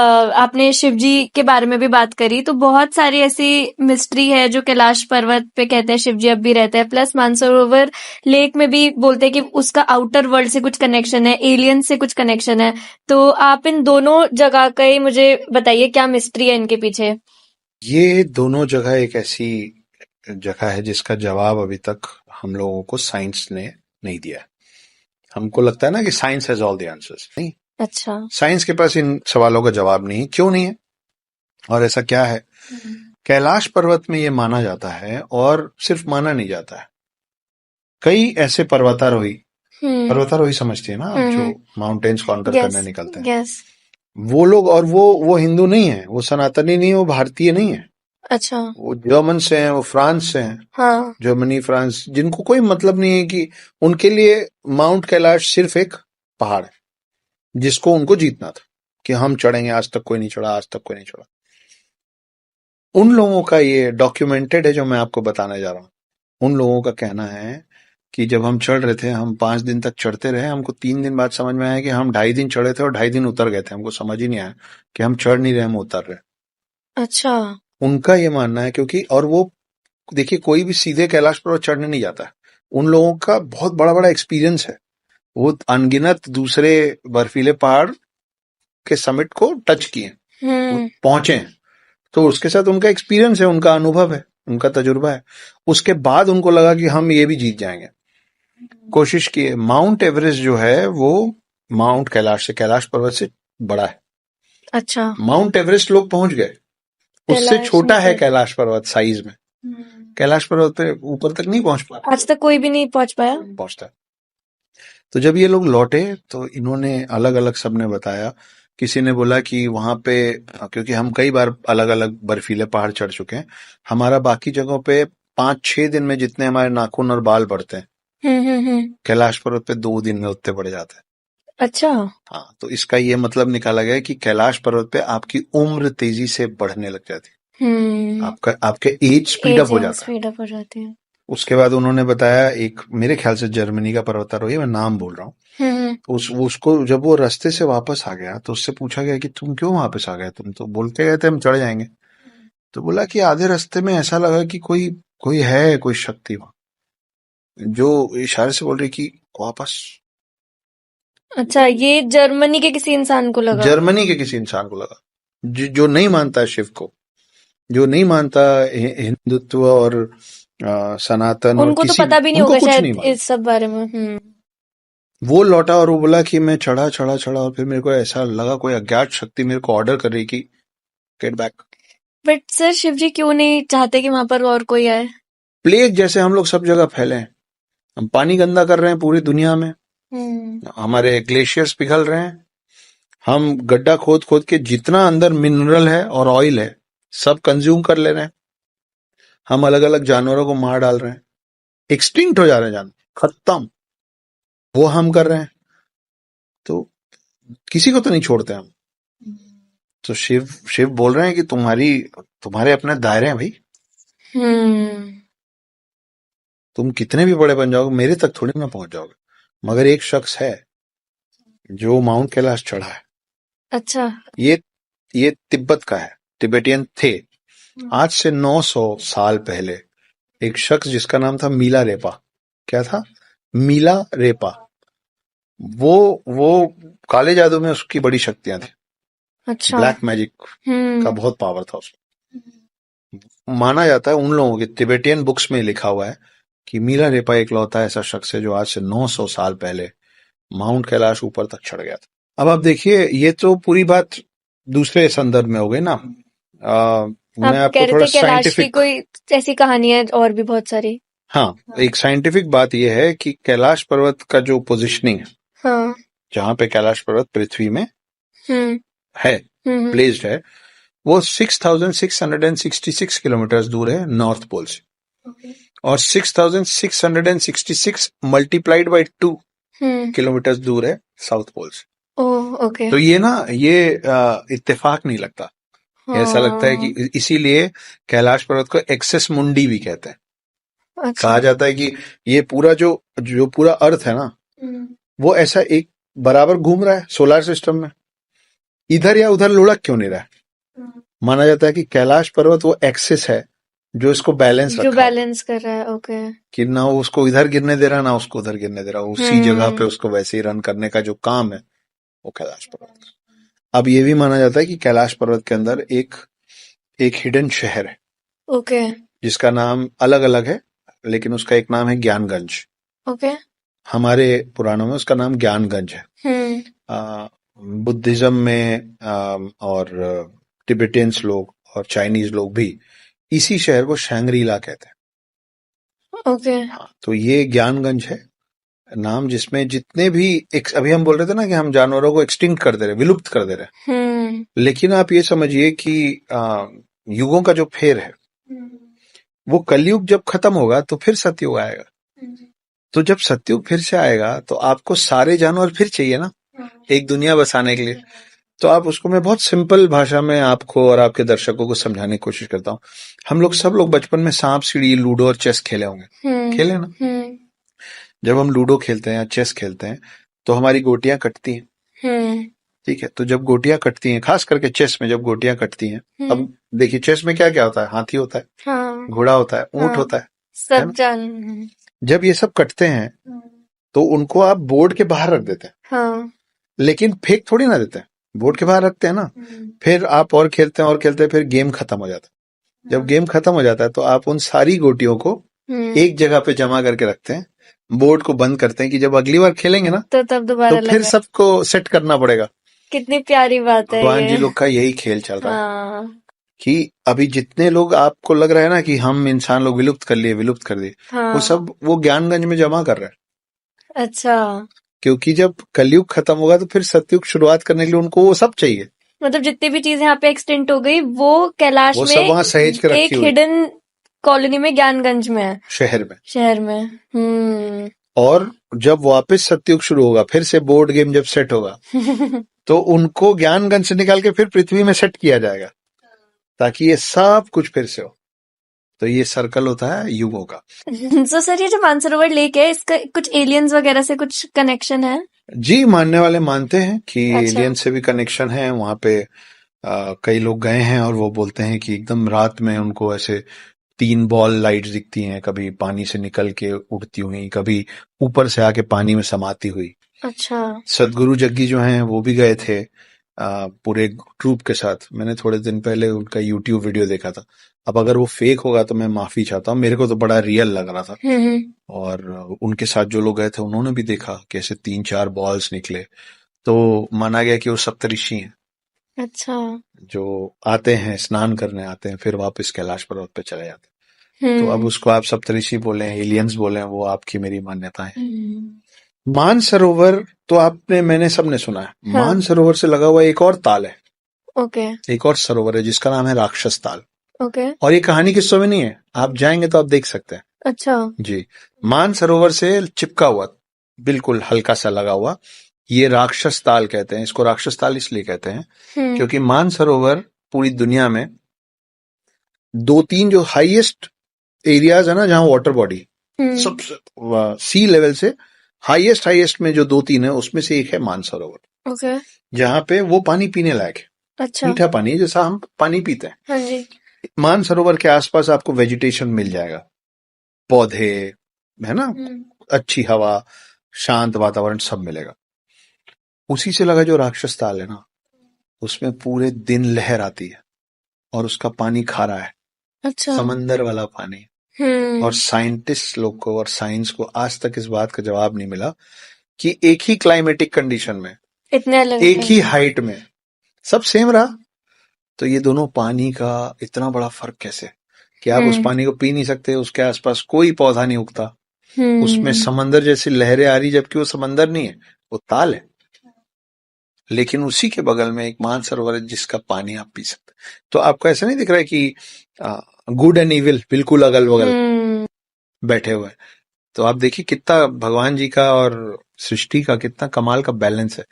आपने शिव जी के बारे में भी बात करी, तो बहुत सारी ऐसी मिस्ट्री है जो कैलाश पर्वत पे कहते हैं शिव जी अब भी रहते हैं। प्लस मानसरोवर लेक में भी बोलते हैं कि उसका आउटर वर्ल्ड से कुछ कनेक्शन है, एलियन से कुछ कनेक्शन है। तो आप इन दोनों जगह का ही मुझे बताइए, क्या मिस्ट्री है इनके पीछे? ये दोनों जगह एक ऐसी जगह है जिसका जवाब अभी तक हम लोगों को साइंस ने नहीं दिया। हमको लगता है ना कि science has all the answers. नहीं, अच्छा। साइंस के पास इन सवालों का जवाब नहीं है। क्यों नहीं है और ऐसा क्या है? कैलाश पर्वत में ये माना जाता है, और सिर्फ माना नहीं जाता है, कई ऐसे पर्वतारोही समझती है ना आप, जो माउंटेन्स कॉन्कर करने निकलते हैं, यस। वो लोग, और वो हिंदू नहीं है, वो सनातनी नहीं है, वो भारतीय नहीं है, अच्छा। वो जर्मन से हैं, वो फ्रांस से हैं। हाँ। जर्मनी, फ्रांस, जिनको कोई मतलब नहीं है कि उनके लिए माउंट कैलाश सिर्फ एक पहाड़ है जिसको उनको जीतना था कि हम चढ़ेंगे, आज तक कोई नहीं चढ़ा, आज तक कोई नहीं चढ़ा। उन लोगों का ये डॉक्यूमेंटेड है जो मैं आपको बताने जा रहा हूं। उन लोगों का कहना है कि जब हम चढ़ रहे थे, हम 5 दिन तक चढ़ते रहे, हमको 3 दिन बाद समझ में आया कि हम 2.5 दिन चढ़े थे और 2.5 दिन उतर गए थे। हमको समझ ही नहीं आया कि हम चढ़ नहीं रहे, हम उतर रहे। अच्छा। उनका ये मानना है, क्योंकि और वो देखिए, कोई भी सीधे कैलाश पर्वत चढ़ने नहीं जाता है। उन लोगों का बहुत बड़ा बड़ा एक्सपीरियंस है। वो अनगिनत दूसरे बर्फीले पहाड़ के समिट को टच किए, पहुंचे हैं। तो उसके साथ उनका एक्सपीरियंस है, उनका अनुभव है, उनका तजुर्बा है। उसके बाद उनको लगा कि हम ये भी जीत जाएंगे। कोशिश किए। माउंट एवरेस्ट जो है वो माउंट कैलाश पर्वत से बड़ा है। अच्छा। माउंट एवरेस्ट लोग पहुंच गए, उससे छोटा है कैलाश पर्वत साइज में। कैलाश पर्वत पे ऊपर तक नहीं पहुंच पाया, आज तक कोई भी नहीं पहुंच पाया। पहुंचता। तो जब ये लोग लौटे तो इन्होंने अलग अलग, सबने बताया। किसी ने बोला कि वहां पे, क्योंकि हम कई बार अलग अलग बर्फीले पहाड़ चढ़ चुके हैं, हमारा बाकी जगहों पे 5-6 दिन में जितने हमारे नाखून और बाल बढ़ते हैं, कैलाश पर्वत पे 2 दिन में उतने बढ़ जाते हैं। अच्छा। हाँ, तो इसका ये मतलब निकाला गया कि कैलाश पर्वत पे आपकी उम्र तेजी से बढ़ने लग जाती है, आपके एज स्पीड अप हो जाता है। उसके बाद उन्होंने बताया, एक मेरे ख्याल से जर्मनी का पर्वतारोही, मैं नाम बोल रहा हूँ, उसको जब वो रास्ते से वापस आ गया तो उससे पूछा गया कि तुम क्यों वापस आ गए, तुम तो बोलते गए थे हम चढ़ जाएंगे। तो बोला कि आधे रास्ते में ऐसा लगा कि कोई कोई है, कोई शक्ति वहां जो इशारे से बोल रही कि वापस। अच्छा, ये जर्मनी के किसी इंसान को लगा? जर्मनी के किसी इंसान को लगा, जो नहीं मानता शिव को, जो नहीं मानता हिंदुत्व और सनातन, और उनको तो किसी पता भी नहीं उनको होगा कुछ शायद नहीं मालूम। इस सब बारे में। वो लौटा और वो बोला कि मैं चढ़ा चढ़ा चढ़ा, और फिर मेरे को ऐसा लगा कोई अज्ञात शक्ति मेरे को ऑर्डर कर रही कि get back. But sir, Shiv ji क्यों नहीं चाहते कि वहां पर और कोई आए? प्लेग जैसे हम लोग सब जगह फैले हैं, हम पानी गंदा कर रहे हैं पूरी दुनिया में, हमारे ग्लेशियर्स पिघल रहे हैं, हम गड्ढा खोद खोद के जितना अंदर मिनरल है और ऑयल है सब कंज्यूम कर ले रहे हैं, हम अलग अलग जानवरों को मार डाल रहे हैं, एक्सटिंक्ट हो जा रहे हैं जानवर, खत्म, वो हम कर रहे हैं। तो किसी को तो नहीं छोड़ते हम। तो शिव बोल रहे हैं कि तुम्हारे अपने दायरे हैं भाई, तुम कितने भी बड़े बन जाओगे मेरे तक थोड़ी ना पहुंच जाओगे। मगर एक शख्स है जो माउंट कैलाश चढ़ा है। अच्छा। ये तिब्बत का है, तिब्बतियन थे। आज से 900 साल पहले एक शख्स जिसका नाम था मीला रेपा। क्या था? मीला रेपा। वो काले जादू में उसकी बड़ी शक्तियां थी। अच्छा। ब्लैक मैजिक का बहुत पावर था उसमें। माना जाता है, उन लोगों के तिब्बतियन बुक्स में लिखा हुआ है कि मीला रेपा इकलौता ऐसा शख्स है जो आज से 900 साल पहले माउंट कैलाश ऊपर तक चढ़ गया था। अब आप देखिए, ये तो पूरी बात दूसरे संदर्भ में हो गई ना। मैं आपको थोड़ा साइंटिफिक, कोई ऐसी कहानी है और भी बहुत सारी। हाँ, एक साइंटिफिक बात यह है कि कैलाश पर्वत का जो पोजीशनिंग है, हाँ, जहां पे कैलाश पर्वत पृथ्वी में है, प्लेस्ड है, वो 6666 किलोमीटर दूर है नॉर्थ पोल से, और 6666 मल्टीप्लाइड बाई 2 किलोमीटर दूर है साउथ पोल से। तो ये ना, ये इत्तेफाक नहीं लगता। ऐसा लगता है कि इसीलिए कैलाश पर्वत को एक्सेस मुंडी भी कहते हैं। अच्छा। कहा जाता है कि ये पूरा जो पूरा अर्थ है ना, वो ऐसा एक बराबर घूम रहा है सोलर सिस्टम में। इधर या उधर लुढ़क क्यों नहीं रहा है? माना जाता है कि कैलाश पर्वत वो एक्सिस है जो इसको बैलेंस जो रखा हुआ है, बैलेंस कर रहा है। ओके। कि ना वो उसको इधर गिरने दे रहा ना उसको उधर गिरने दे रहा, उसी जगह पे उसको वैसे ही रन करने का जो काम है वो कैलाश पर्वत का। अब ये भी माना जाता है कि कैलाश पर्वत के अंदर एक एक हिडन शहर है ओके। जिसका नाम अलग अलग है, लेकिन उसका एक नाम है ज्ञानगंज। ओके। हमारे पुराणों में उसका नाम ज्ञानगंज है। बुद्धिज्म में और तिब्बतियंस लोग और चाइनीज लोग भी इसी शहर को शैंग्रीला कहते हैं। ओके। हाँ, तो ये ज्ञानगंज है नाम, जिसमें जितने भी अभी हम बोल रहे थे ना कि हम जानवरों को एक्सटिंक्ट कर दे रहे, विलुप्त कर दे रहे, लेकिन आप ये समझिए कि युगों का जो फेर है वो कलयुग जब खत्म होगा तो फिर सतयुग आएगा। तो जब सतयुग फिर से आएगा तो आपको सारे जानवर फिर चाहिए ना एक दुनिया बसाने के लिए। तो आप उसको, मैं बहुत सिंपल भाषा में आपको और आपके दर्शकों को समझाने की कोशिश करता हूँ। हम लोग सब लोग बचपन में सांप सीढ़ी लूडो और चेस खेले होंगे, खेले ना? जब हम लूडो खेलते हैं या चेस खेलते हैं तो हमारी गोटियां कटती हैं, ठीक है? तो जब गोटियां कटती हैं, खास करके चेस में जब गोटियां कटती हैं, अब देखिए चेस में क्या क्या होता है, हाथी होता है, हाँ, घोड़ा होता है, ऊंट होता है सब ना? जान। जब ये सब कटते हैं तो उनको आप बोर्ड के बाहर रख देते हैं, हाँ। लेकिन फेंक थोड़ी ना देते हैं, बोर्ड के बाहर रखते हैं ना। फिर आप और खेलते हैं और खेलते हैं, फिर गेम खत्म हो जाता है। जब गेम खत्म हो जाता है तो आप उन सारी गोटियों को एक जगह पे जमा करके रखते हैं, बोर्ड को बंद करते हैं कि जब अगली बार खेलेंगे ना तो तब दोबारा तो फिर सबको सेट करना पड़ेगा। कितनी प्यारी बात है भगवान ये। जी लोग का यही खेल चल रहा है हाँ। कि अभी जितने लोग आपको लग रहा है ना कि हम इंसान लोग विलुप्त कर लिए, विलुप्त कर दिए, हाँ। वो सब वो ज्ञानगंज में जमा कर रहे हैं। अच्छा, क्योंकि जब कलयुग खत्म होगा तो फिर सतयुग शुरुआत करने के लिए उनको वो सब चाहिए। मतलब जितनी भी चीजें यहाँ पे एक्सटेंट हो गई वो कैलाश वो में सब वहां सहेज के रखी एक हुई हिडन कॉलोनी में ज्ञानगंज में है, शहर में। हम्म। और जब वापस सतयुग शुरू होगा, फिर से बोर्ड गेम जब सेट होगा तो उनको ज्ञानगंज से निकाल के फिर पृथ्वी में सेट किया जाएगा ताकि ये सब कुछ फिर से हो। तो ये सर्कल होता है युगों का। सो सर, ये जो मानसरोवर लेक है इसका कुछ एलियंस वगैरह से कुछ कनेक्शन है? जी, मानने वाले मानते हैं कि अच्छा। एलियन से भी कनेक्शन है। वहां पे कई लोग गए हैं और वो बोलते हैं कि एकदम रात में उनको ऐसे 3 बॉल लाइट्स दिखती हैं, कभी पानी से निकल के उड़ती हुई, कभी ऊपर से आके पानी में समाती हुई। अच्छा। सदगुरु जग्गी जो हैं वो भी गए थे पूरे ट्रूप के साथ। मैंने थोड़े दिन पहले उनका यूट्यूब वीडियो देखा था। अब अगर वो फेक होगा तो मैं माफी चाहता हूँ, मेरे को तो बड़ा रियल लग रहा था। और उनके साथ जो लोग गए थे उन्होंने भी देखा कैसे 3-4 बॉल्स निकले। तो माना गया कि वो सप्तऋषि हैं। अच्छा। जो आते हैं, स्नान करने आते हैं, फिर वापस कैलाश पर्वत पे चले जाते हैं। तो अब उसको आप सप्तऋषि बोले, एलियंस बोले, वो आपकी मेरी मान्यता है। मानसरोवर तो मैंने सबने सुना है। हाँ। मानसरोवर से लगा हुआ एक और ताल है, ओके। एक और सरोवर है जिसका नाम है राक्षस ताल। ओके। और ये कहानी किस्सों में नहीं है, आप जाएंगे तो आप देख सकते हैं। अच्छा जी, मानसरोवर से चिपका हुआ, बिल्कुल हल्का सा लगा हुआ, ये राक्षस ताल कहते हैं। इसको राक्षस ताल इसलिए कहते हैं क्योंकि मानसरोवर पूरी दुनिया में 2-3 जो हाईएस्ट एरियाज है ना जहां वाटर बॉडी सबसे सी लेवल से हाईएस्ट में जो 2-3 है उसमें से एक है मानसरोवर। ओके। जहां पे वो पानी पीने लायक है। अच्छा। मीठा पानी है जैसा हम पानी पीते हैं। हाँ जी। मानसरोवर के आसपास आपको वेजिटेशन मिल जाएगा, पौधे, है ना, अच्छी हवा, शांत वातावरण सब मिलेगा। उसी से लगा जो राक्षस ताल है ना, उसमें पूरे दिन लहर आती है और उसका पानी खारा है। अच्छा। समंदर वाला पानी। और साइंटिस्ट लोग को और साइंस को आज तक इस बात का जवाब नहीं मिला कि एक ही क्लाइमेटिक कंडीशन में, इतने अलग, एक ही हाइट में सब सेम रहा, तो ये दोनों पानी का इतना बड़ा फर्क कैसे कि आप उस पानी को पी नहीं सकते, उसके आसपास कोई पौधा नहीं उगता, उसमें समंदर जैसी लहरें आ रही, जबकि वो समंदर नहीं है, वो ताल है। लेकिन उसी के बगल में एक मानसरोवर है जिसका पानी आप पी सकते। तो आपको ऐसा नहीं दिख रहा है कि गुड एंड इविल बिल्कुल अगल बगल बैठे हुए हैं। तो आप देखिए कितना भगवान जी का और सृष्टि का कितना कमाल का बैलेंस है।